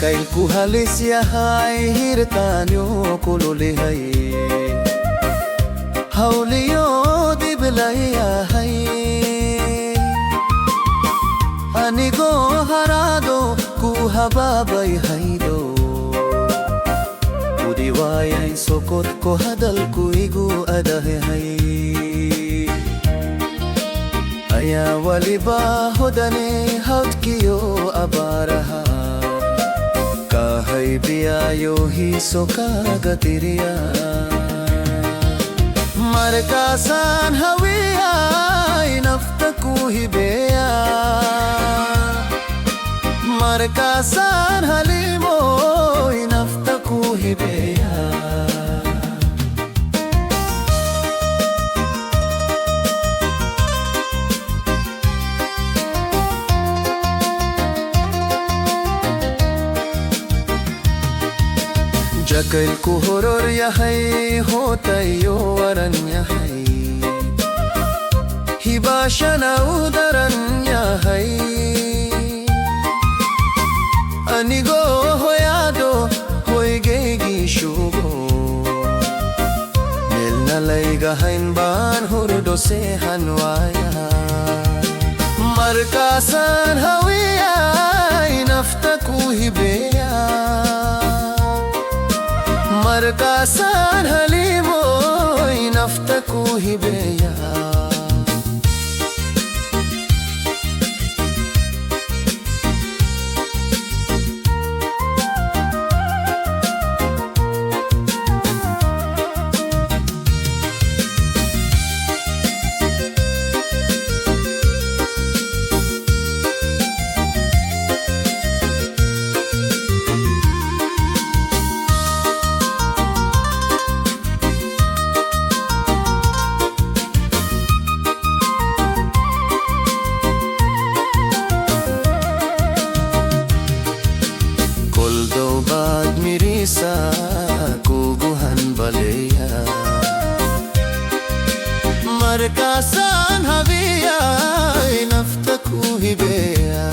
Jakail kuhalis yahay hirtanyo kululihay Hauliyo dibilay yahay Anigo harado kuhababay haydo Udiwayay sokot ko hadal kuigu adahay Aya waliba hodane hautkiyo abaraha Kahay biyayo hiso kagatiriya Markasan hawiyay naftaku hibeya Markasan halimoy naftaku hibeya Jakail ku horor yahay hotayo waran yahay Hibasha na udaran yahay Anigo hoyado hoygegi shugo Nel nalay gahain ban hurdo se hanwaya Markasan hawiyay naftaku hibeya Markasan halimoy naftaku hibeya Koldo bad mirisa kuguhan baleya Markasan habiyay naftaku hibeya